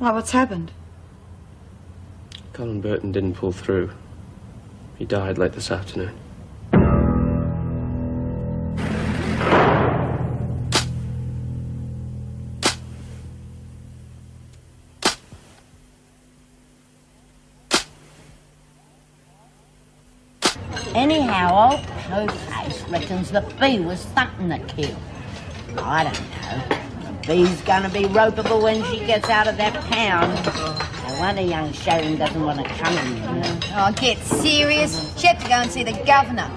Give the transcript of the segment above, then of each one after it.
Why, what's happened? Colin Burton didn't pull through. He died late this afternoon. Anyhow, old Pocase reckons the bee was something to kill. I don't know. The bee's gonna be ropeable when she gets out of that pound. No wonder young Sharon doesn't want to come in, you know. Oh, get serious. She had to go and see the governor.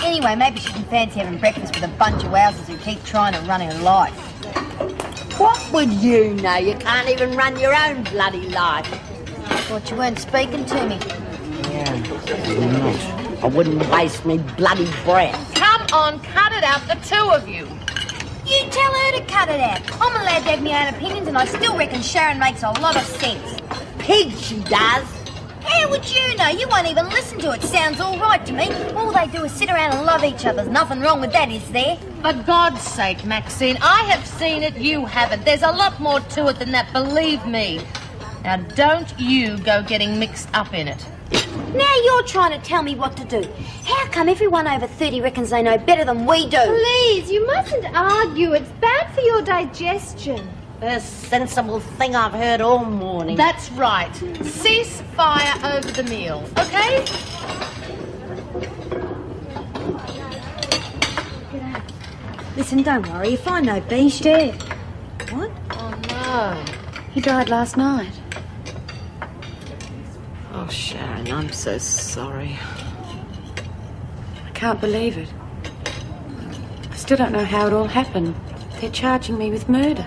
Anyway, maybe she can fancy having breakfast with a bunch of wowsers who keep trying to run her life. What would you know? You can't even run your own bloody life. I thought you weren't speaking to me. Yeah, I wouldn't waste me bloody breath. Come on, cut it out, the two of you. You tell her to cut it out. I'm allowed to have my own opinions, and I still reckon Sharon makes a lot of sense. Pig, she does. How would you know? You won't even listen to it. Sounds all right to me. All they do is sit around and love each other. There's nothing wrong with that, is there? For God's sake, Maxine, I have seen it, you haven't. There's a lot more to it than that, believe me. Now, don't you go getting mixed up in it. Now you're trying to tell me what to do. How come everyone over 30 reckons they know better than we do? Please, you mustn't argue. It's bad for your digestion. First sensible thing I've heard all morning. That's right. Cease fire over the meal, okay? Listen, don't worry. If I know B, she's dead. What? Oh, no. He died last night. Oh, Sharon, I'm so sorry. I can't believe it. I still don't know how it all happened. They're charging me with murder.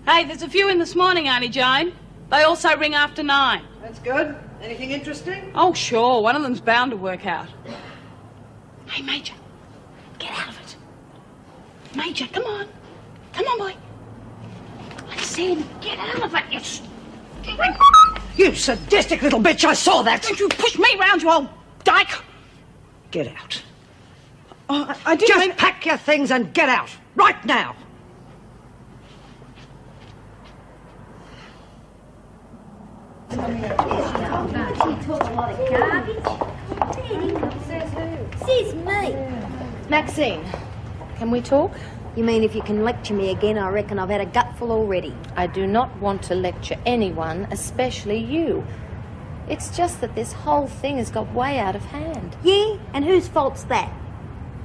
Hey, there's a few in this morning, Auntie Jane. They also ring after 9. That's good. Anything interesting? Oh, sure. One of them's bound to work out. Hey, Major, get out of it. Major, come on. Come on, boy. I said, get out of it, You sadistic little bitch, I saw that! Don't you push me round, you old dyke! Get out. Oh, I didn't Just pack your things and get out, right now! Says me. Maxine, can we talk? You mean if you can lecture me again, I reckon I've had a gutful already. I do not want to lecture anyone, especially you. It's just that this whole thing has got way out of hand. Yeah? And whose fault's that?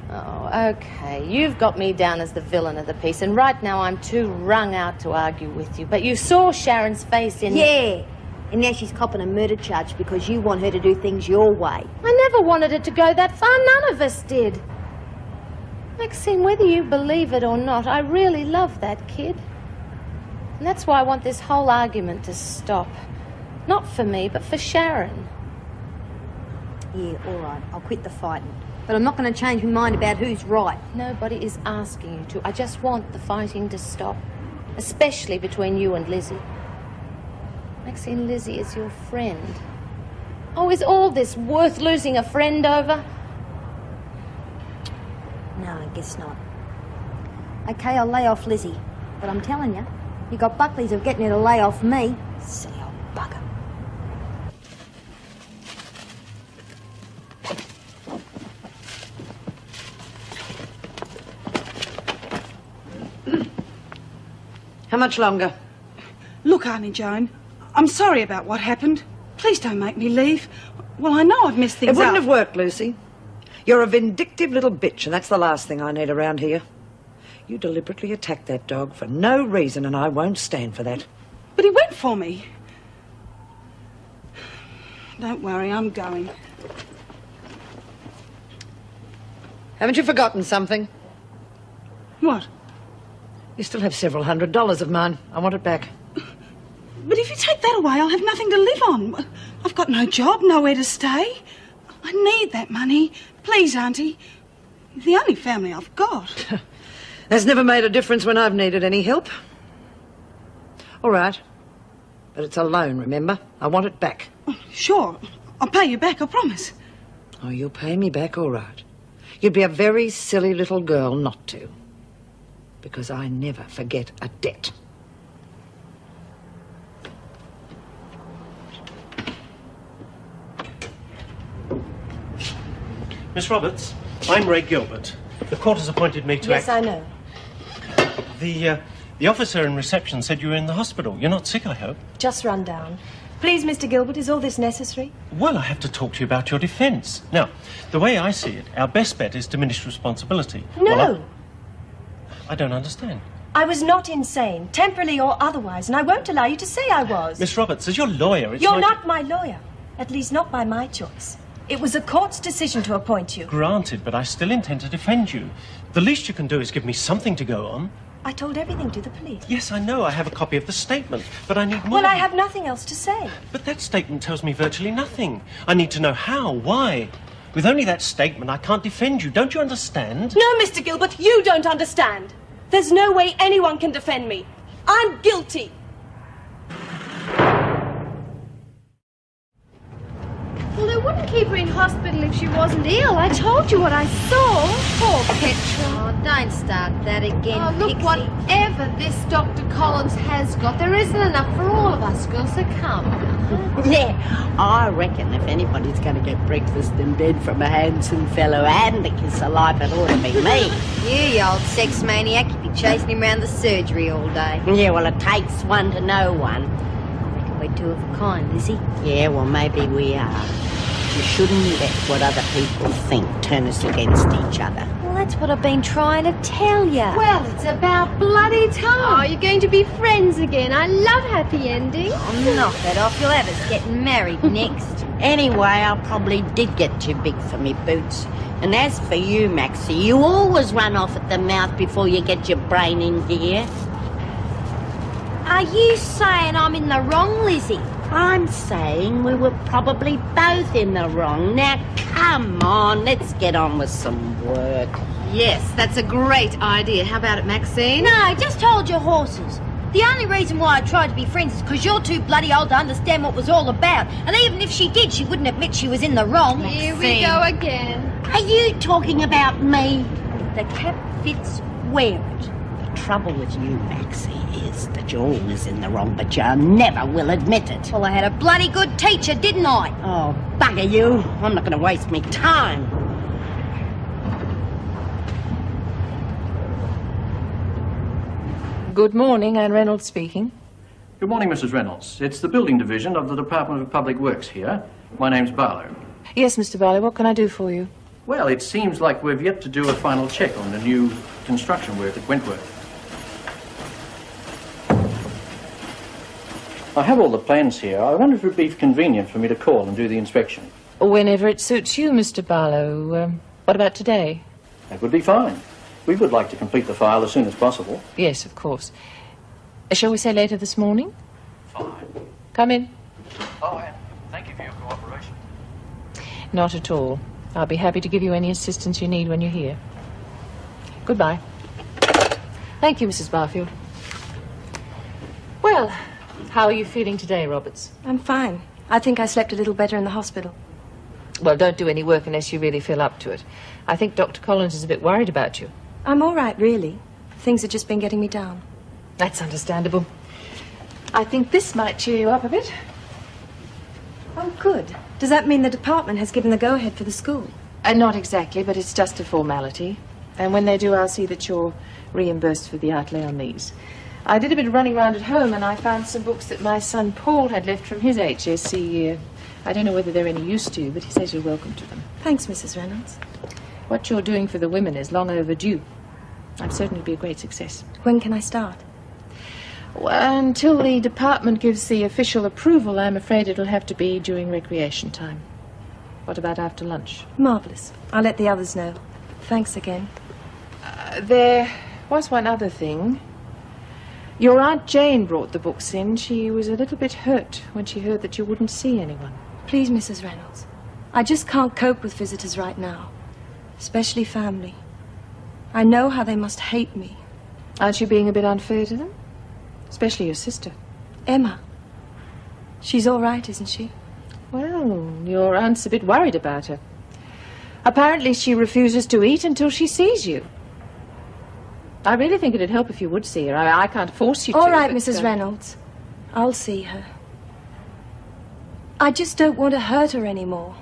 Oh, okay. You've got me down as the villain of the piece, and right now I'm too wrung out to argue with you. But you saw Sharon's face in... Yeah. And now she's copping a murder charge because you want her to do things your way. I never wanted it to go that far. None of us did. Maxine, whether you believe it or not, I really love that kid. And that's why I want this whole argument to stop. Not for me, but for Sharon. Yeah, all right. I'll quit the fighting. But I'm not going to change my mind about who's right. Nobody is asking you to. I just want the fighting to stop. Especially between you and Lizzie. Maxine, Lizzie is your friend. Oh, is all this worth losing a friend over? No, I guess not. Okay, I'll lay off Lizzie. But I'm telling you, you got Buckley's of getting her to lay off me. Silly old bugger. How much longer? Look, Auntie Joan, I'm sorry about what happened. Please don't make me leave. Well, I know I've messed things up. It wouldn't have worked, Lucy. You're a vindictive little bitch, and that's the last thing I need around here. You deliberately attacked that dog for no reason, and I won't stand for that. But he went for me. Don't worry, I'm going. Haven't you forgotten something? What? You still have several $100s of mine. I want it back. But if you take that away, I'll have nothing to live on. I've got no job, nowhere to stay. I need that money. Please, Auntie. You're the only family I've got. That's never made a difference when I've needed any help. All right. But it's a loan, remember? I want it back. Oh, sure. I'll pay you back, I promise. Oh, you'll pay me back, all right. You'd be a very silly little girl not to. because I never forget a debt. Miss Roberts, I'm Ray Gilbert. The court has appointed me to Yes, I know. The officer in reception said you were in the hospital. You're not sick, I hope? Just run down. Please, Mr. Gilbert, is all this necessary? Well, I have to talk to you about your defence. Now, the way I see it, our best bet is diminished responsibility. No! Well, I don't understand. I was not insane, temporarily or otherwise, and I won't allow you to say I was. Miss Roberts, as your lawyer, it's You're my... not my lawyer. At least not by my choice. It was a court's decision to appoint you. Granted, but I still intend to defend you. The least you can do is give me something to go on. I told everything to the police. Yes, I know. I have a copy of the statement, but I need more. Well, I have nothing else to say. But that statement tells me virtually nothing. I need to know how, why. With only that statement, I can't defend you. Don't you understand? No, Mr. Gilbert, you don't understand. There's no way anyone can defend me. I'm guilty. Well, they wouldn't keep her in hospital if she wasn't ill. I told you what I saw. Poor Petra. Oh, don't start that again, Oh, look, Pixie. whatever this Dr. Collins has got, there isn't enough for all of us girls to come. Yeah, I reckon if anybody's going to get breakfast in bed from a handsome fellow and the kiss of life, it ought to be me. You old sex maniac. You'd be chasing him around the surgery all day. Yeah, well, it takes one to know one. I reckon we're two of a kind, Lizzie. Yeah, well, maybe we are. You shouldn't let what other people think turn us against each other. Well, that's what I've been trying to tell you. Well, it's about bloody time. Oh, you're going to be friends again. I love happy endings. Oh, knock that off. You'll have us getting married next. Anyway, I probably did get too big for me boots. And as for you, Maxie, you always run off at the mouth before you get your brain in gear. Are you saying I'm in the wrong, Lizzie? I'm saying we were probably both in the wrong. Now, come on, let's get on with some work. Yes, that's a great idea. How about it, Maxine? No, just hold your horses. The only reason why I tried to be friends is because you're too bloody old to understand what it was all about. And even if she did, she wouldn't admit she was in the wrong. Here we go again. Are you talking about me? The cap fits, wear it. The trouble with you, Maxie, is that you're always in the wrong, but you never will admit it. Well, I had a bloody good teacher, didn't I? Oh, bugger you. I'm not going to waste me time. Good morning, Anne Reynolds speaking. Good morning, Mrs. Reynolds. It's the building division of the Department of Public Works here. My name's Barlow. Yes, Mr. Barlow, what can I do for you? Well, it seems like we've yet to do a final check on the new construction work at Wentworth. I have all the plans here. I wonder if it would be convenient for me to call and do the inspection. Whenever it suits you, Mr. Barlow. What about today? That would be fine. We would like to complete the file as soon as possible. Yes, of course. Shall we say later this morning? Fine. Come in. Oh, and thank you for your cooperation. Not at all. I'll be happy to give you any assistance you need when you're here. Goodbye. Thank you, Mrs. Barfield. Well, how are you feeling today, Roberts? I'm fine. I think I slept a little better in the hospital. Well, don't do any work unless you really feel up to it. I think Dr. Collins is a bit worried about you. I'm all right, really. Things have just been getting me down. That's understandable. I think this might cheer you up a bit. Oh, good. Does that mean the department has given the go-ahead for the school? Not exactly, but it's just a formality. And when they do, I'll see that you're reimbursed for the outlay on these. I did a bit of running around at home, and I found some books that my son Paul had left from his HSC year. I don't know whether they're any use to you, but he says you're welcome to them. Thanks, Mrs. Reynolds. What you're doing for the women is long overdue. I'm certain it'll be a great success. When can I start? Well, until the department gives the official approval, I'm afraid it'll have to be during recreation time. What about after lunch? Marvellous. I'll let the others know. Thanks again. There was one other thing. Your Aunt Jane brought the books in. She was a little bit hurt when she heard that you wouldn't see anyone. Please, Mrs. Reynolds. I just can't cope with visitors right now. Especially family. I know how they must hate me. Aren't you being a bit unfair to them? Especially your sister. Emma. She's all right, isn't she? Well, your aunt's a bit worried about her. Apparently she refuses to eat until she sees you. I really think it'd help if you would see her. I can't force you to. All right, but, Mrs. Reynolds. I'll see her. I just don't want to hurt her anymore.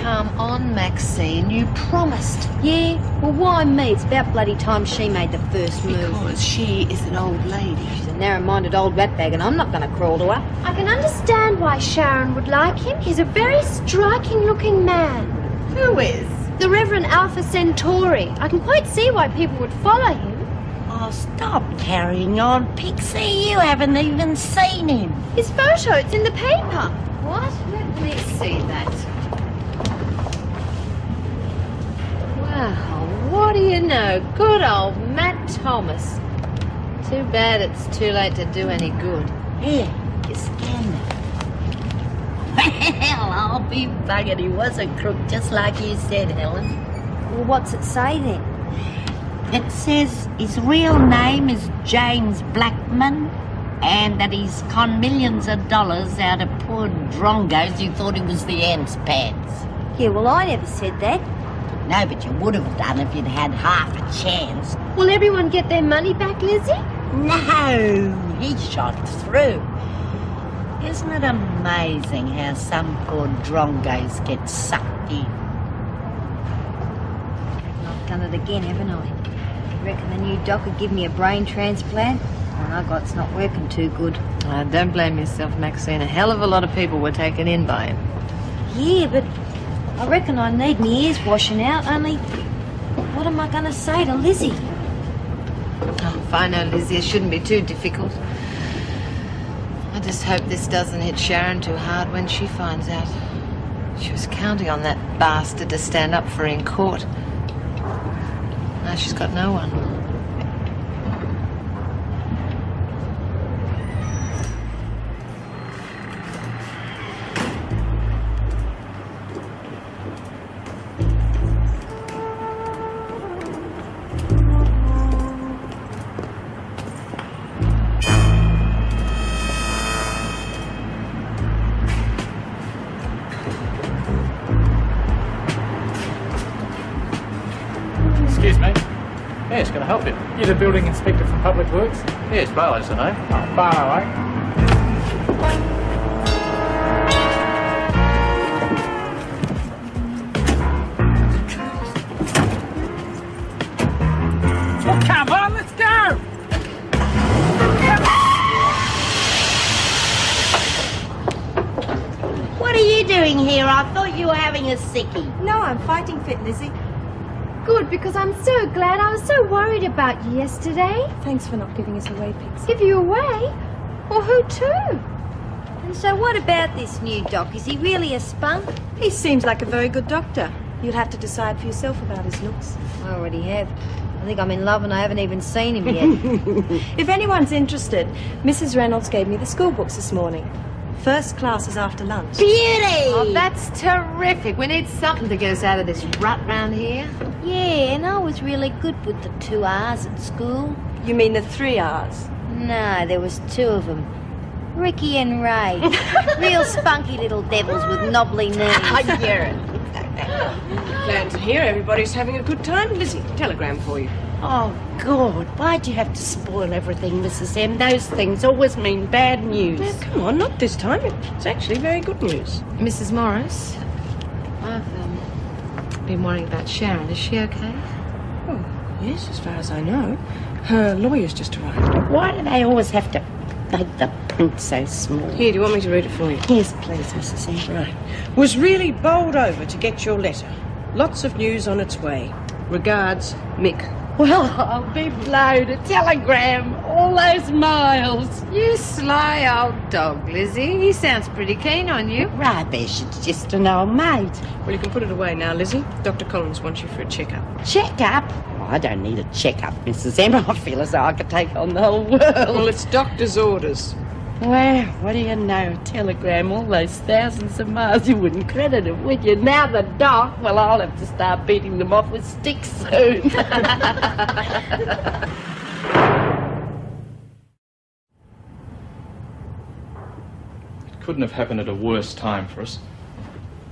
Come on, Maxine, you promised. Yeah? Well, why me? It's about bloody time she made the first move. Because she is an old lady. She's a narrow-minded old ratbag, and I'm not going to crawl to her. I can understand why Sharon would like him. He's a very striking-looking man. Who is? The Reverend Alpha Centauri. I can quite see why people would follow him. Oh, stop carrying on, Pixie. You haven't even seen him. His photo, it's in the paper. What? Let me see that. Wow, what do you know? Good old Matt Thomas. Too bad it's too late to do any good. Here, you scan it. Well, I'll be buggered. He was a crook, just like you said, Helen. Well, what's it say then? It says his real name is James Blackman, and that he's conned millions of dollars out of poor drongos who thought he was the ants' pads. Yeah, well, I never said that. No, but you would have done if you'd had half a chance. Will everyone get their money back, Lizzie? No, he shot through. Isn't it amazing how some poor drongos get sucked in? I've done it again, haven't I? Reckon the new doc would give me a brain transplant? One I got's not working too good. Don't blame yourself, Maxine. A hell of a lot of people were taken in by him. Yeah, but I reckon I need my ears washing out, only what am I going to say to Lizzie? Oh, if I know Lizzie, it shouldn't be too difficult. I just hope this doesn't hit Sharon too hard when she finds out. She was counting on that bastard to stand up for her in court. Now she's got no one. Excuse me. Yes, can I help you? You're the building inspector from Public Works? Yes, Barlow's the name. Oh, far away. Well, come on, let's go! What are you doing here? I thought you were having a sickie. No, I'm fighting fit, Lizzie. Good, because I'm so glad. I was so worried about you yesterday. Thanks for not giving us away, Pixie. Give you away? Well, who to? And so what about this new doc? Is he really a spunk? He seems like a very good doctor. You'll have to decide for yourself about his looks. I already have. I think I'm in love and I haven't even seen him yet. If anyone's interested, Mrs. Reynolds gave me the school books this morning. First class is after lunch. Beauty! Oh, that's terrific. We need something to get us out of this rut round here. Yeah, and I was really good with the 2 R's at school. You mean the 3 R's? No, there was 2 of them. Ricky and Ray. Real spunky little devils with knobbly knees. I hear it. Glad to hear everybody's having a good time. Lizzie, telegram for you. Oh, God, why'd you have to spoil everything, Mrs. M? Those things always mean bad news. Now, come on, not this time. It's actually very good news. Mrs. Morris, I've been worrying about Sharon. Is she okay? Oh, yes, as far as I know. Her lawyer's just arrived. Why do they always have to make the print so small? Here, do you want me to read it for you? Yes, please, Mrs. M. Right. Was really bowled over to get your letter. Lots of news on its way. Regards, Mick. Well, I'll be blowed. A telegram. All those miles. You sly old dog, Lizzie. He sounds pretty keen on you. Rubbish. It's just an old mate. Well, you can put it away now, Lizzie. Dr. Collins wants you for a checkup. Checkup? Oh, I don't need a checkup, Mrs. M. I feel as though I could take on the whole world. Well, it's doctor's orders. Well, what do you know? A telegram, all those thousands of miles, you wouldn't credit it, would you? Now the doc, well, I'll have to start beating them off with sticks soon. It couldn't have happened at a worse time for us.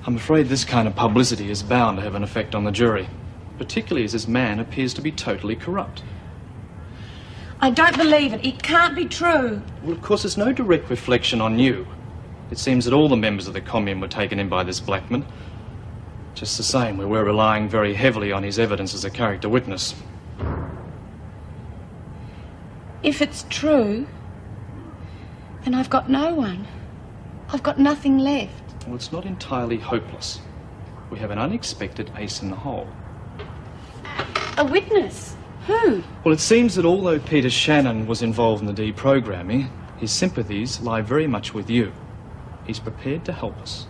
I'm afraid this kind of publicity is bound to have an effect on the jury. particularly as this man appears to be totally corrupt. I don't believe it. It can't be true. Well, of course, it's no direct reflection on you. It seems that all the members of the commune were taken in by this Blackman. Just the same, we were relying very heavily on his evidence as a character witness. If it's true, then I've got no one. I've got nothing left. Well, it's not entirely hopeless. We have an unexpected ace in the hole. A witness? Who? Well, it seems that although Peter Shannon was involved in the deprogramming, his sympathies lie very much with you. He's prepared to help us.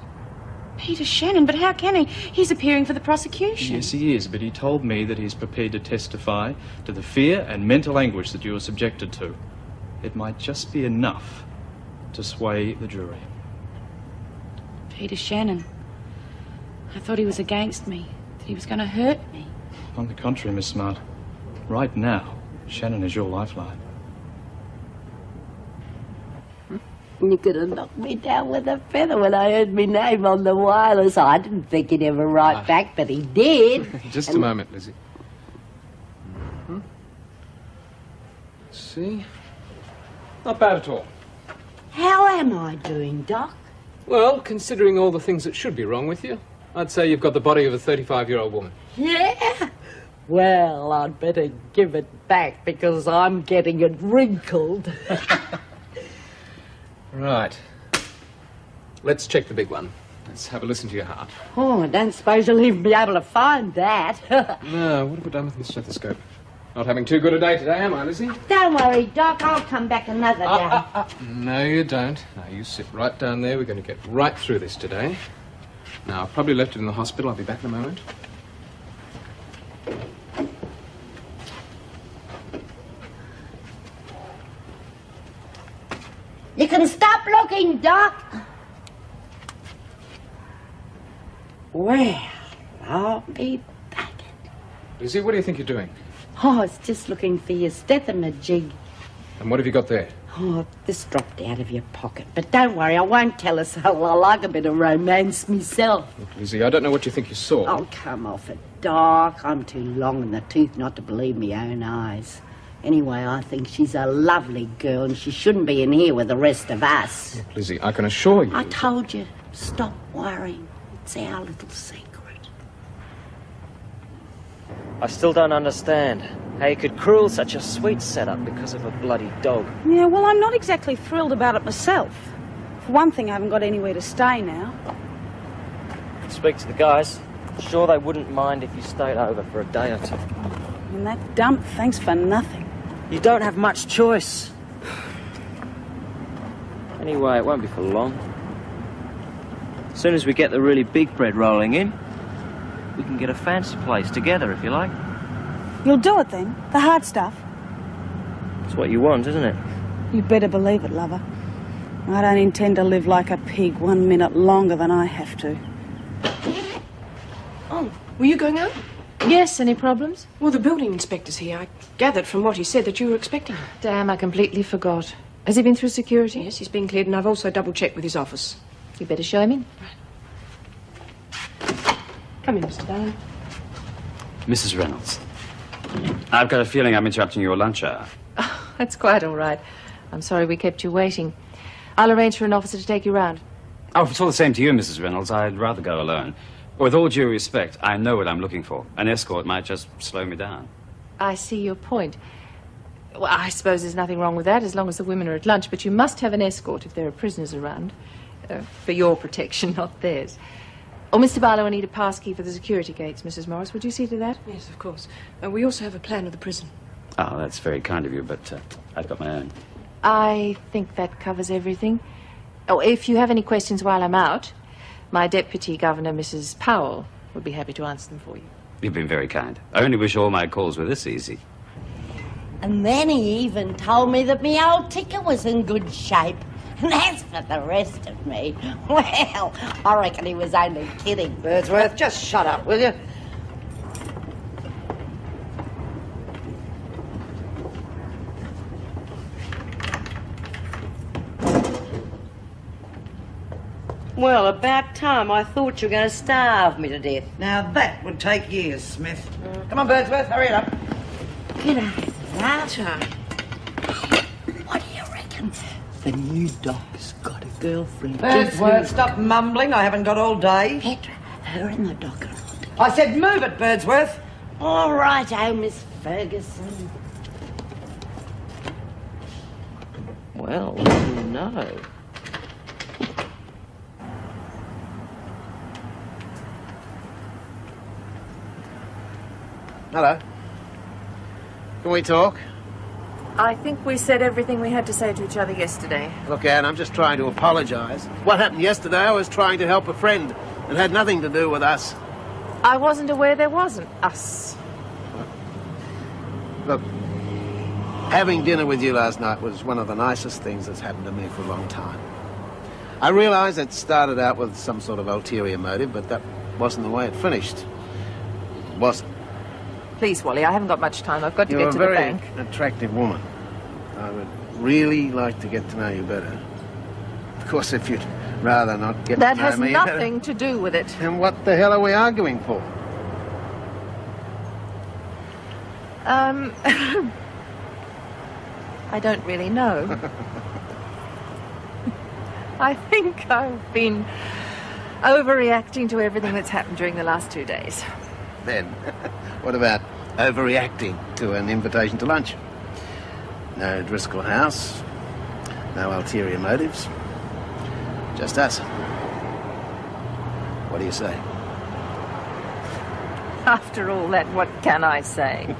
Peter Shannon? But how can he? He's appearing for the prosecution. Yes, he is, but he told me that he's prepared to testify to the fear and mental anguish that you are subjected to. It might just be enough to sway the jury. Peter Shannon. I thought he was against me, that he was going to hurt me. On the contrary, Miss Smart. Right now, Shannon is your lifeline. You could have knocked me down with a feather when I heard my name on the wireless. I didn't think he'd ever write back, but he did. Just a moment, Lizzie. See? Not bad at all. How am I doing, Doc? Well, considering all the things that should be wrong with you, I'd say you've got the body of a 35-year-old woman. Yeah? Well, I'd better give it back because I'm getting it wrinkled. Right. Let's check the big one. Let's have a listen to your heart. Oh, I don't suppose you'll even be able to find that. No, what have we done with the stethoscope? Not having too good a day today, am I, Lizzie? Don't worry, Doc. I'll come back another day. No, you don't. Now, you sit right down there. We're going to get right through this today. Now, I've probably left it in the hospital. I'll be back in a moment. You can stop looking, Doc. Well, I'll be back. Lizzie, what do you think you're doing? Oh, it's just looking for your stethomajig. And what have you got there? Oh, this dropped out of your pocket. But don't worry, I won't tell us. I like a bit of romance myself. Look, Lizzie, I don't know what you think you saw. Oh, come off it, Doc. I'm too long in the tooth not to believe my own eyes. Anyway, I think she's a lovely girl and she shouldn't be in here with the rest of us. Look, Lizzie, I can assure you... I told you, stop worrying. It's our little secret. I still don't understand how you could cruel such a sweet setup because of a bloody dog. Yeah, well, I'm not exactly thrilled about it myself. For one thing, I haven't got anywhere to stay now. Speak to the guys. Sure they wouldn't mind if you stayed over for a day or two. And that dump, thanks for nothing. You don't have much choice. Anyway, it won't be for long. As soon as we get the really big bread rolling in, we can get a fancy place together, if you like. You'll do it then? The hard stuff? It's what you want, isn't it? You better believe it, lover. I don't intend to live like a pig 1 minute longer than I have to. Oh, were you going out? Yes, any problems? Well, the building inspector's here. I gathered from what he said that you were expecting him. Damn, I completely forgot. Has he been through security? Yes, he's been cleared, and I've also double-checked with his office. You better show him in. Come in, Mr. Darling. Mrs. Reynolds, I've got a feeling I'm interrupting your lunch hour. Oh, that's quite all right. I'm sorry we kept you waiting. I'll arrange for an officer to take you round. Oh, if it's all the same to you, Mrs. Reynolds, I'd rather go alone. With all due respect, I know what I'm looking for. An escort might just slow me down. I see your point. Well, I suppose there's nothing wrong with that as long as the women are at lunch, but you must have an escort if there are prisoners around. For your protection, not theirs. Oh, Mr. Barlow, I need a pass key for the security gates, Mrs. Morris. Would you see to that? Yes, of course. We also have a plan of the prison. Oh, that's very kind of you, but I've got my own. I think that covers everything. Oh, if you have any questions while I'm out, my Deputy Governor, Mrs. Powell, would be happy to answer them for you. You've been very kind. I only wish all my calls were this easy. And then he even told me that my old ticket was in good shape. And as for the rest of me, well, I reckon he was only kidding. Birdsworth, just shut up, will you? Well, about time. I thought you were going to starve me to death. Now that would take years, Smith. Come on, Birdsworth, hurry it up. G'day, Walter. What do you reckon? The new doc's got a girlfriend. Birdsworth, stop mumbling. I haven't got all day. Petra, her and the doc are I said move it, Birdsworth. all right, Miss Ferguson. Well, you know. Hello. Can we talk? I think we said everything we had to say to each other yesterday. Look, Anne, I'm just trying to apologise. What happened yesterday, I was trying to help a friend. It had nothing to do with us. I wasn't aware there wasn't us. Look, having dinner with you last night was one of the nicest things that's happened to me for a long time. I realise it started out with some sort of ulterior motive, but that wasn't the way it finished. It wasn't. Please, Wally, I haven't got much time. I've got to get to the bank. You're a very attractive woman. I would really like to get to know you better. Of course, if you'd rather not get That to know me... has nothing to do with it. Then what the hell are we arguing for? I don't really know. I think I've been overreacting to everything that's happened during the last 2 days. Then, what about overreacting to an invitation to lunch? No Driscoll House, no ulterior motives, just us. What do you say? After all that, what can I say?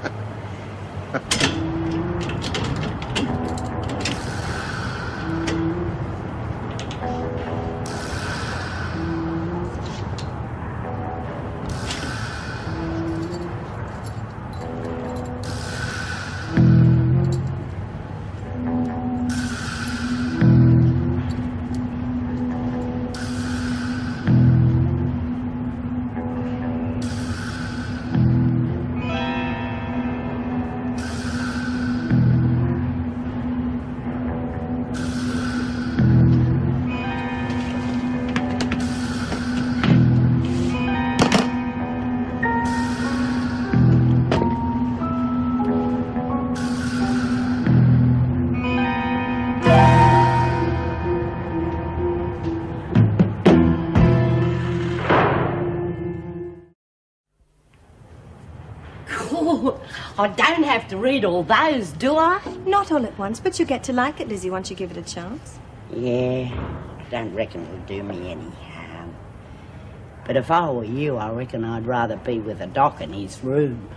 I don't have to read all those, do I? Not all at once, but you get to like it, Lizzie, once you give it a chance. Yeah, I don't reckon it'll do me any harm. But if I were you, I reckon I'd rather be with the doc in his room.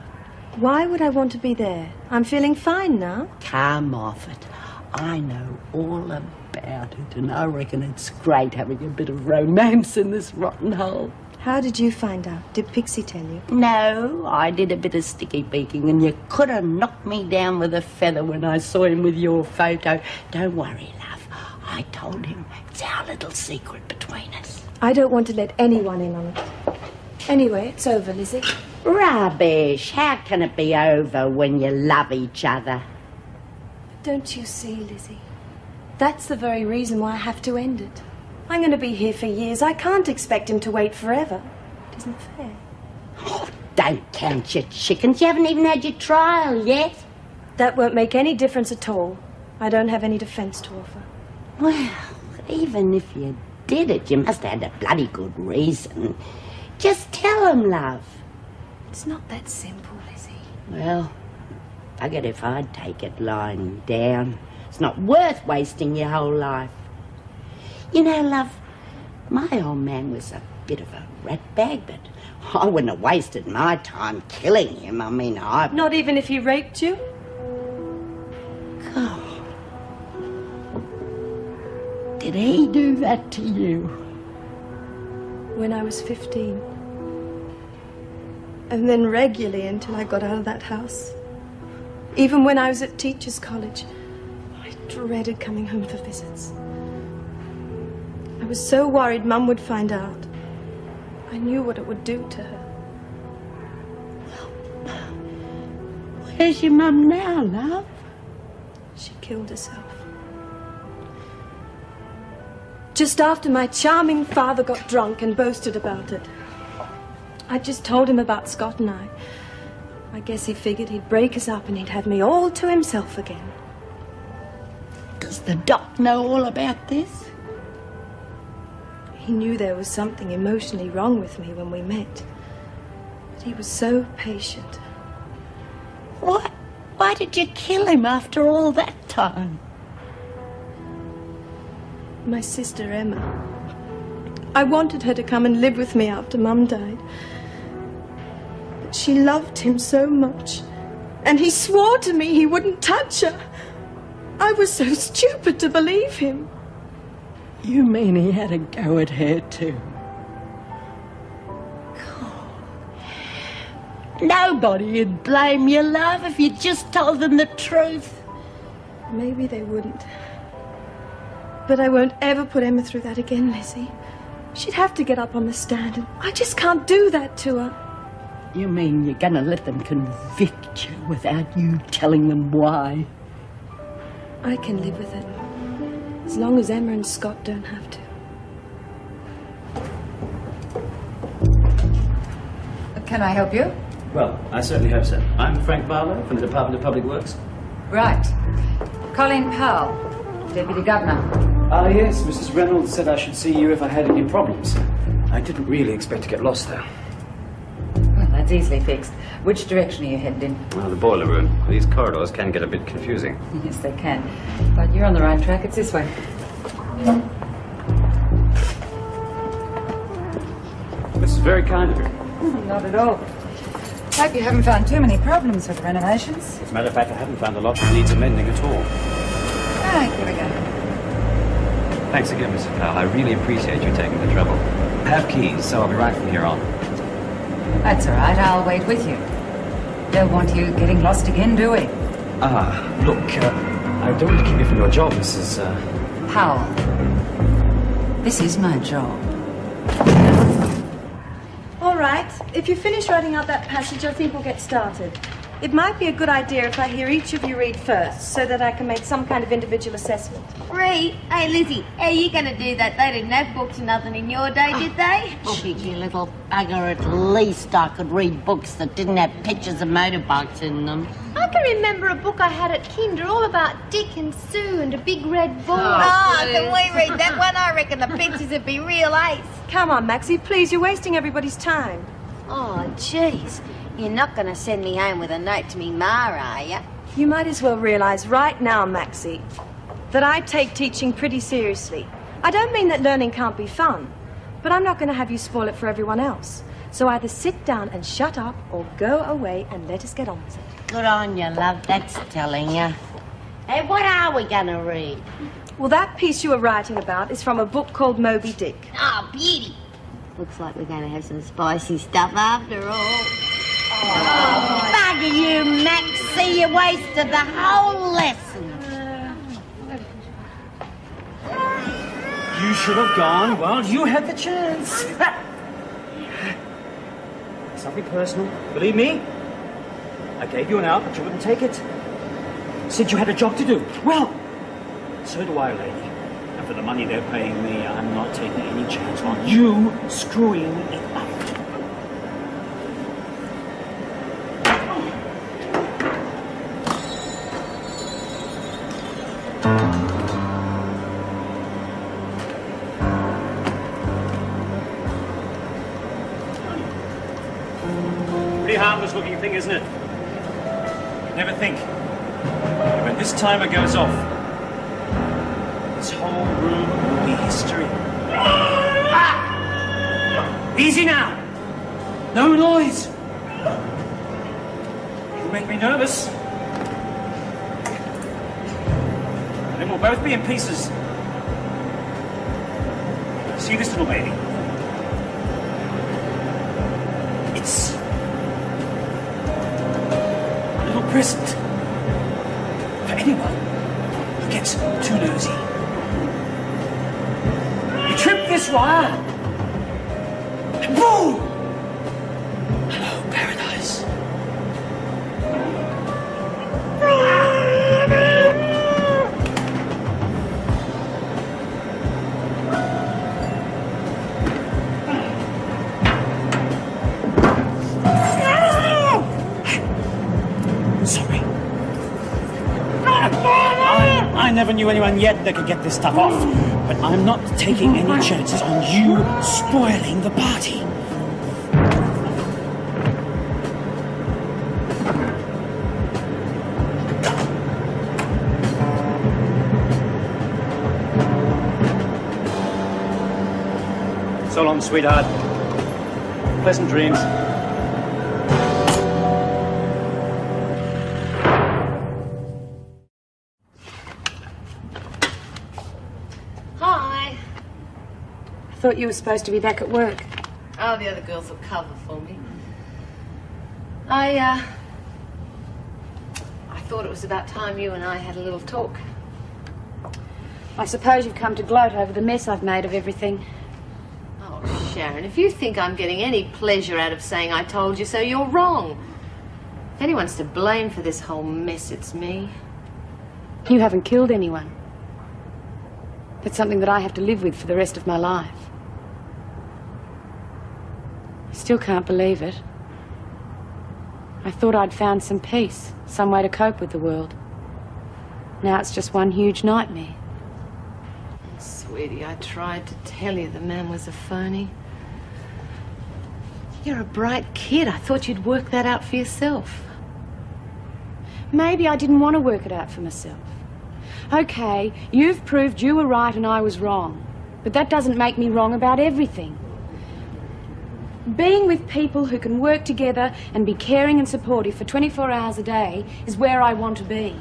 Why would I want to be there? I'm feeling fine now. Come off it. I know all about it, and I reckon it's great having a bit of romance in this rotten hole. How did you find out? Did Pixie tell you? No, I did a bit of sticky beaking, and you could have knocked me down with a feather when I saw him with your photo. Don't worry, love. I told him it's our little secret between us. I don't want to let anyone in on it. Anyway, it's over, Lizzie. Rubbish. How can it be over when you love each other? Don't you see, Lizzie? That's the very reason why I have to end it. I'm going to be here for years. I can't expect him to wait forever. It isn't fair. Oh, don't count your chickens. You haven't even had your trial yet. That won't make any difference at all. I don't have any defence to offer. Well, even if you did it, you must have had a bloody good reason. Just tell him, love. It's not that simple, Lizzie. Well, buggered if I'd take it lying down. It's not worth wasting your whole life. You know, love, my old man was a bit of a ratbag, but I wouldn't have wasted my time killing him. I mean, Not even if he raped you? God. Did he do that to you? When I was 15. And then regularly until I got out of that house. Even when I was at teachers' college, I dreaded coming home for visits. I was so worried Mum would find out. I knew what it would do to her. Where's your mum now, love? She killed herself. Just after my charming father got drunk and boasted about it. I just told him about Scott and I. I guess he figured he'd break us up and he'd have me all to himself again. Does the doc know all about this? He knew there was something emotionally wrong with me when we met. But he was so patient. What? Why did you kill him after all that time? My sister Emma. I wanted her to come and live with me after Mum died. But she loved him so much. And he swore to me he wouldn't touch her. I was so stupid to believe him. You mean he had a go at her too? Nobody'd blame you, love, if you just told them the truth. Maybe they wouldn't. But I won't ever put Emma through that again, Lizzie. She'd have to get up on the stand, and I just can't do that to her. You mean you're gonna let them convict you without you telling them why? I can live with it. As long as Emma and Scott don't have to. Can I help you? Well, I certainly hope so. I'm Frank Barlow from the Department of Public Works. Right. Colleen Powell, Deputy Governor. Ah, yes, Mrs. Reynolds said I should see you if I had any problems. I didn't really expect to get lost there. Well, that's easily fixed. Which direction are you headed in? Well, the boiler room. These corridors can get a bit confusing. Yes, they can. But you're on the right track. It's this way. This is very kind of you. Not at all. Hope you haven't found too many problems with renovations. As a matter of fact, I haven't found a lot that needs amending at all. Right, here we go. Thanks again, Mrs. Powell. I really appreciate you taking the trouble. I have keys, so I'll be right from here on. That's all right. I'll wait with you. Don't want you getting lost again, do we? Look, I don't want to keep you from your job, Mrs. Powell. This is my job. All right. If you finish writing out that passage, I think we'll get started. It might be a good idea if I hear each of you read first, so that I can make some kind of individual assessment. Read? Hey, Lizzie, how are you going to do that? They didn't have books or nothing in your day, did they? Cheeky little bugger, at least I could read books that didn't have pictures of motorbikes in them. I can remember a book I had at Kinder all about Dick and Sue and a big red ball. Can we read that one? I reckon the pictures would be real ace. Come on, Maxie, please, you're wasting everybody's time. Oh, jeez. You're not going to send me home with a note to me ma, are you? You might as well realise right now, Maxie, that I take teaching pretty seriously. I don't mean that learning can't be fun, but I'm not going to have you spoil it for everyone else. So either sit down and shut up or go away and let us get on with it. Good on you, love, that's telling you. Hey, what are we going to read? Well, that piece you were writing about is from a book called Moby Dick. Oh, beauty. Looks like we're going to have some spicy stuff after all. Oh, bugger you, Maxie, you wasted the whole lesson. You should have gone while you had the chance. It's nothing personal. Believe me. I gave you an out, but you wouldn't take it. Said you had a job to do. Well, so do I, lady. And for the money they're paying me, I'm not taking any chance on you screwing it up. Pretty harmless looking thing, isn't it? Never think. And when this timer goes off, this whole room will be history. Ah! Easy now! No noise! You'll make me nervous. Then we'll both be in pieces. See this little baby? It's a little present for anyone who gets too nosy. You trip this wire, and boom! Hello, paradise. I never knew anyone yet that could get this stuff off. But I'm not taking any chances on you spoiling the party. So long, sweetheart. Pleasant dreams. Hi. I thought you were supposed to be back at work. Oh, the other girls will cover for me. I thought it was about time you and I had a little talk. I suppose you've come to gloat over the mess I've made of everything. Oh, Sharon, if you think I'm getting any pleasure out of saying I told you so, you're wrong. If anyone's to blame for this whole mess, it's me. You haven't killed anyone. It's something that I have to live with for the rest of my life. I still can't believe it. I thought I'd found some peace, some way to cope with the world. Now it's just one huge nightmare. Sweetie, I tried to tell you the man was a phony. You're a bright kid. I thought you'd work that out for yourself. Maybe I didn't want to work it out for myself. Okay, you've proved you were right and I was wrong. But that doesn't make me wrong about everything. Being with people who can work together and be caring and supportive for 24 hours a day is where I want to be.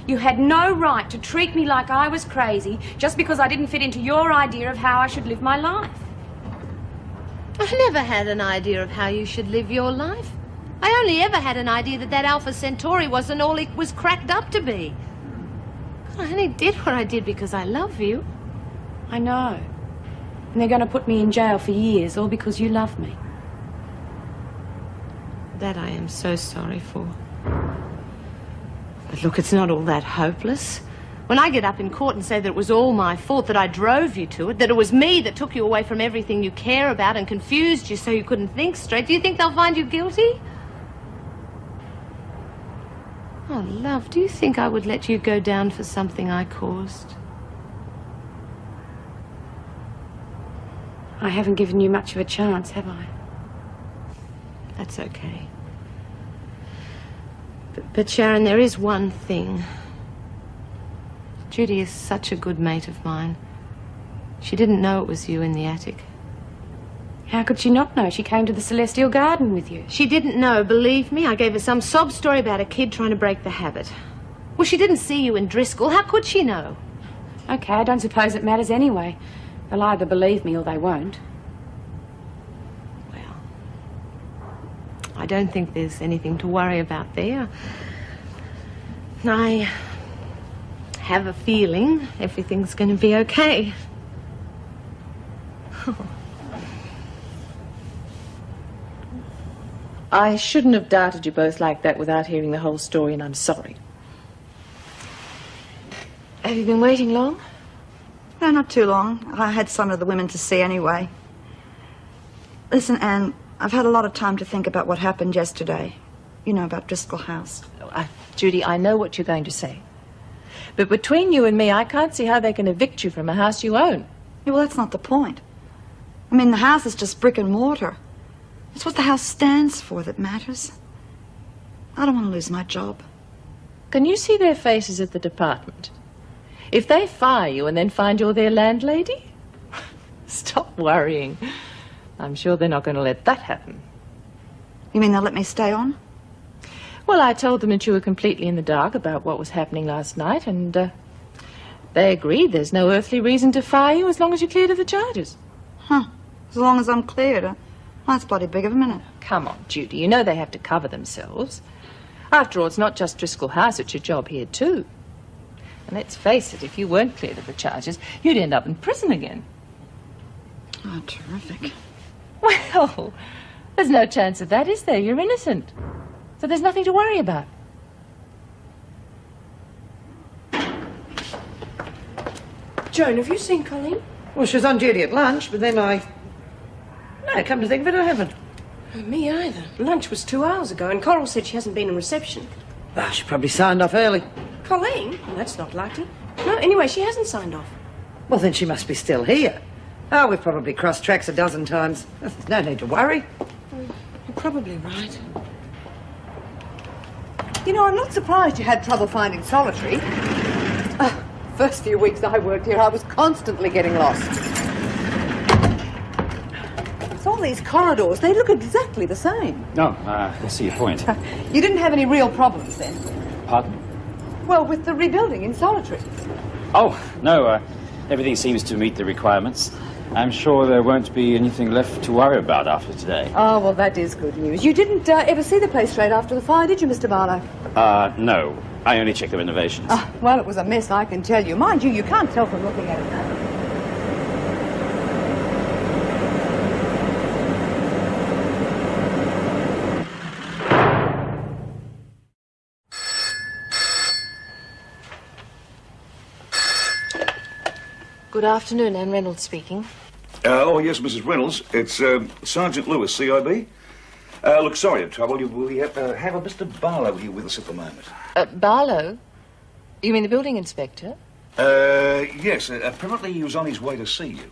You had no right to treat me like I was crazy just because I didn't fit into your idea of how I should live my life. I never had an idea of how you should live your life. I only ever had an idea that that Alpha Centauri wasn't all it was cracked up to be. God, I only did what I did because I love you. I know. And they're going to put me in jail for years, all because you love me. That I am so sorry for. But look, it's not all that hopeless. When I get up in court and say that it was all my fault, that I drove you to it, that it was me that took you away from everything you care about and confused you so you couldn't think straight, do you think they'll find you guilty? Oh, love, do you think I would let you go down for something I caused? I haven't given you much of a chance, have I? That's okay. But Sharon, there is one thing. Judy is such a good mate of mine. She didn't know it was you in the attic. How could she not know? She came to the Celestial Garden with you. She didn't know, believe me. I gave her some sob story about a kid trying to break the habit. Well, she didn't see you in Driscoll. How could she know? Okay, I don't suppose it matters anyway. They'll either believe me or they won't. Well, I don't think there's anything to worry about there. I have a feeling everything's going to be okay. I shouldn't have doubted you both like that without hearing the whole story, and I'm sorry. Have you been waiting long? No, not too long. I had some of the women to see anyway. Listen, Anne, I've had a lot of time to think about what happened yesterday. You know, about Driscoll House. Judy, I know what you're going to say. But between you and me, I can't see how they can evict you from a house you own. Yeah, well, that's not the point. I mean, the house is just brick and mortar. It's what the house stands for that matters. I don't want to lose my job. Can you see their faces at the department? If they fire you and then find you're their landlady? Stop worrying. I'm sure they're not going to let that happen. You mean they'll let me stay on? Well, I told them that you were completely in the dark about what was happening last night, and they agreed there's no earthly reason to fire you as long as you're cleared of the charges. Huh. As long as I'm cleared. That's bloody big of a minute. Come on, Judy. You know they have to cover themselves. After all, it's not just Driscoll House, it's your job here, too. And let's face it, if you weren't cleared of the charges, you'd end up in prison again. Oh, terrific. Well, there's no chance of that, is there? You're innocent. So there's nothing to worry about. Joan, have you seen Colleen? Well, she was on duty at lunch, but then No, come to think of it, I haven't. Me either. Lunch was 2 hours ago, and Coral said she hasn't been in reception. Ah, she probably signed off early. Colleen? Well, that's not likely. No, anyway, she hasn't signed off. Well, then she must be still here. Oh, we've probably crossed tracks a dozen times. There's no need to worry. You're probably right. You know, I'm not surprised you had trouble finding solitary. First few weeks I worked here, I was constantly getting lost. It's all these corridors, they look exactly the same. No, I see your point. You didn't have any real problems then? Pardon? Well, with the rebuilding in solitary. Oh, no, everything seems to meet the requirements. I'm sure there won't be anything left to worry about after today. Oh, well, that is good news. You didn't ever see the place straight after the fire, did you, Mr. Barlow? No. I only checked the renovations. Well, it was a mess, I can tell you. Mind you, you can't tell from looking at it now. Good afternoon, Anne Reynolds speaking. Oh, yes, Mrs. Reynolds. It's Sergeant Lewis, CIB. Look, sorry to trouble you. We have a Mr. Barlow here with us at the moment. Barlow? You mean the building inspector? Yes. Apparently he was on his way to see you.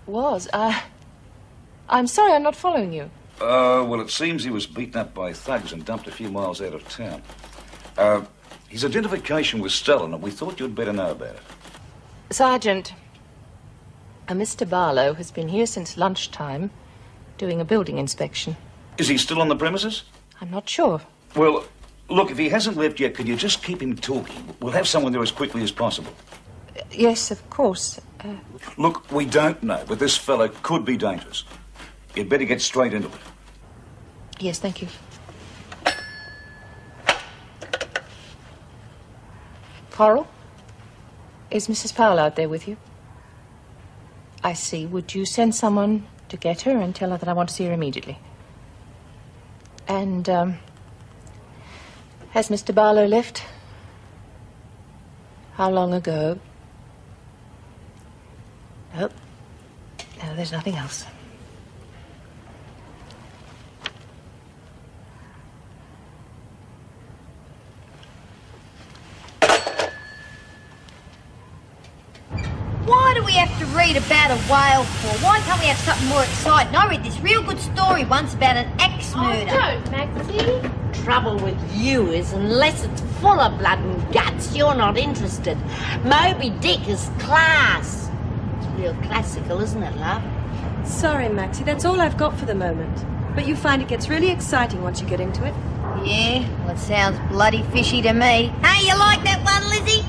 Was? I'm sorry, I'm not following you. Well, it seems he was beaten up by thugs and dumped a few miles out of town. His identification was stolen, and we thought you'd better know about it. Sergeant, Mr. Barlow has been here since lunchtime doing a building inspection. Is he still on the premises? I'm not sure. Well, look, if he hasn't left yet, could you just keep him talking? We'll have someone there as quickly as possible. Yes, of course. Look, we don't know, but this fellow could be dangerous. You'd better get straight into it. Yes, thank you. Coral? Is Mrs. Powell out there with you? I see. Would you send someone to get her and tell her that I want to see her immediately? And, has Mr. Barlow left? How long ago? Oh, no, there's nothing else. Why do we have to read about a whale for? Why can't we have something more exciting? I read this real good story once about an axe murder. Don't, Maxie. Trouble with you is unless it's full of blood and guts, you're not interested. Moby Dick is class. It's real classical, isn't it, love? Sorry, Maxie, that's all I've got for the moment. But you find it gets really exciting once you get into it. Yeah, well, it sounds bloody fishy to me. Hey, you like that one, Lizzie?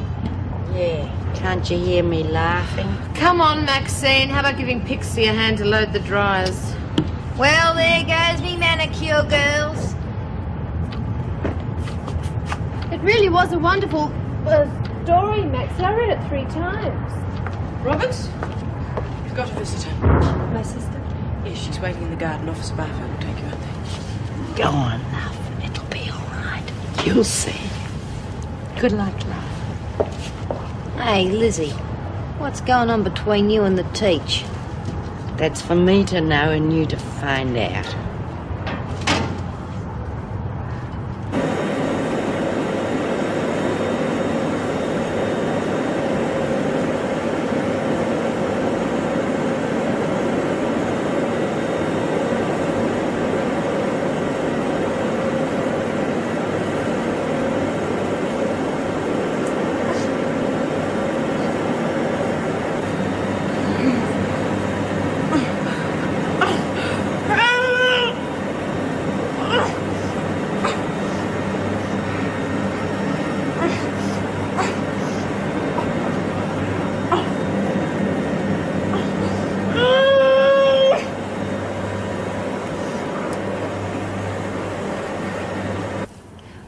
Yeah. Can't you hear me laughing? Come on, Maxine. How about giving Pixie a hand to load the dryers? Well, there goes me manicure, girls. It really was a wonderful story, Maxie. I read it 3 times. Roberts? You've got a visitor. My sister? Yes, she's waiting in the garden office above. I will take you out there. Go on, love. It'll be all right. You'll see. Good luck, love. Hey, Lizzie, what's going on between you and the teach? That's for me to know and you to find out.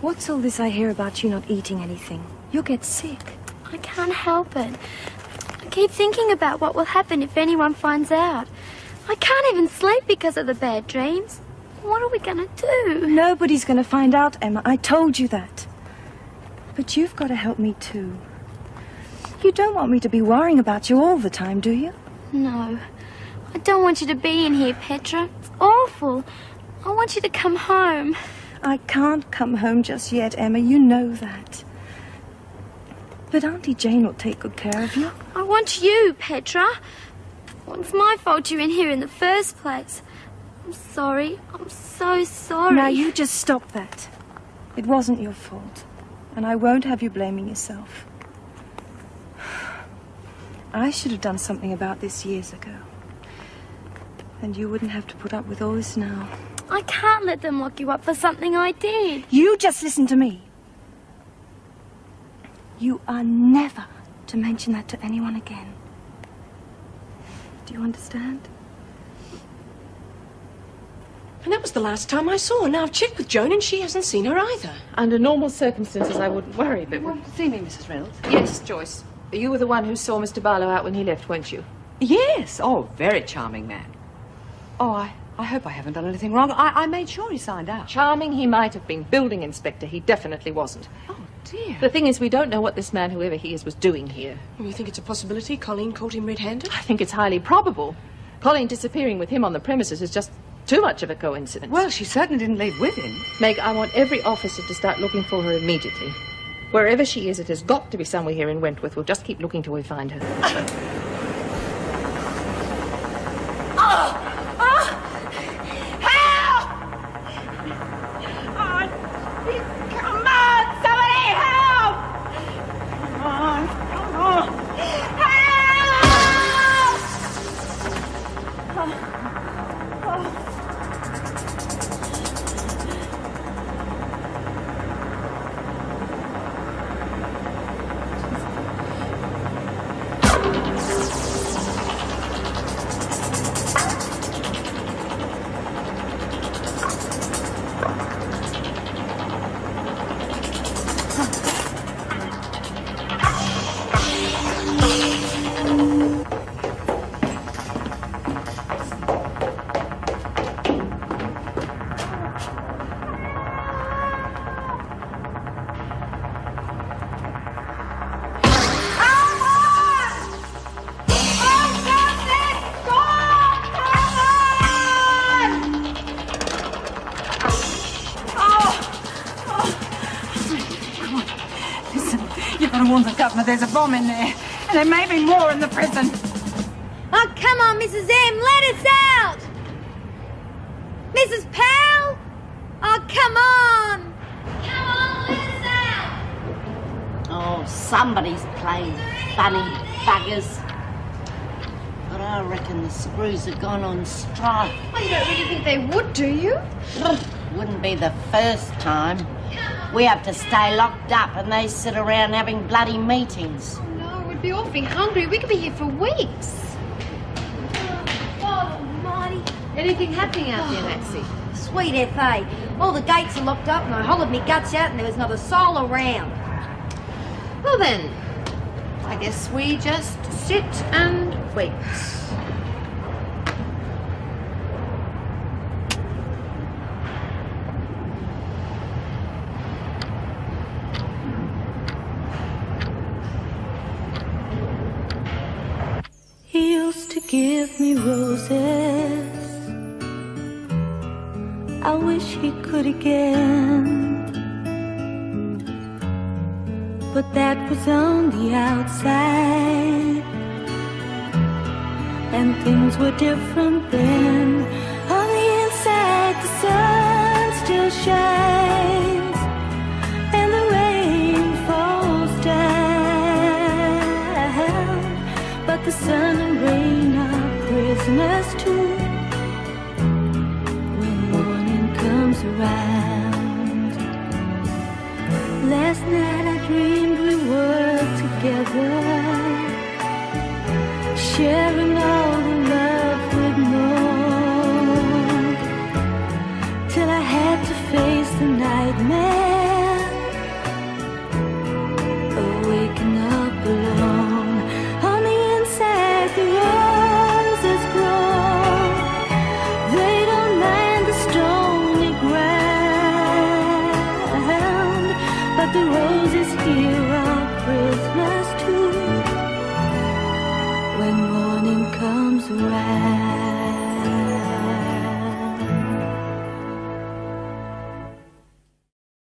What's all this I hear about you not eating anything? You'll get sick. I can't help it. I keep thinking about what will happen if anyone finds out. I can't even sleep because of the bad dreams. What are we gonna do? Nobody's gonna find out, Emma. I told you that. But you've got to help me too. You don't want me to be worrying about you all the time, do you? No. I don't want you to be in here, Petra. It's awful. I want you to come home. I can't come home just yet, Emma. You know that. But Auntie Jane will take good care of you. I want you, Petra. Well, it's my fault you're in here in the first place. I'm sorry. I'm so sorry. Now, you just stop that. It wasn't your fault. And I won't have you blaming yourself. I should have done something about this years ago. And you wouldn't have to put up with all this now. I can't let them lock you up for something I did. You just listen to me. You are never to mention that to anyone again. Do you understand? And that was the last time I saw her. Now I've checked with Joan and she hasn't seen her either. Under normal circumstances, I wouldn't worry, but... You want to see me, Mrs. Reynolds? Yes, Joyce. You were the one who saw Mr. Barlow out when he left, weren't you? Yes. Oh, very charming man. Oh, I hope I haven't done anything wrong. I made sure he signed out. Charming he might have been. Building inspector, he definitely wasn't. Oh, dear. The thing is, we don't know what this man, whoever he is, was doing here. You think it's a possibility Colleen caught him red-handed? I think it's highly probable. Colleen disappearing with him on the premises is just too much of a coincidence. Well, she certainly didn't leave with him. Meg, I want every officer to start looking for her immediately. Wherever she is, it has got to be somewhere here in Wentworth. We'll just keep looking till we find her. Come on, somebody help! Come on. There's a bomb in there, and there may be more in the prison. Oh, come on, Mrs. M, let us out! Mrs. Powell? Oh, come on! Come on, let us out! Oh, somebody's playing funny buggers. But I reckon the screws are gone on strike. Well, you don't really think they would, do you? Wouldn't be the first time. We have to stay locked up and they sit around having bloody meetings. No, we'd be awfully hungry. We could be here for weeks. God almighty. Anything happening out there, Maxie? Sweet F.A. All the gates are locked up and I hollowed me guts out and there was not a soul around. Well then, I guess we just sit and wait. He used to give me roses. I wish he could again. But that was on the outside, and things were different then. On the inside, the sun still shines, and the rain falls down. But the sun and rain are prisoners too when morning comes around. Last night I dreamed we were together, sharing all the love we'd known, till I had to face the nightmare of waking up alone. On the inside the roses grow, they don't mind the stony ground, but the roses here are prisoners too when morning comes around.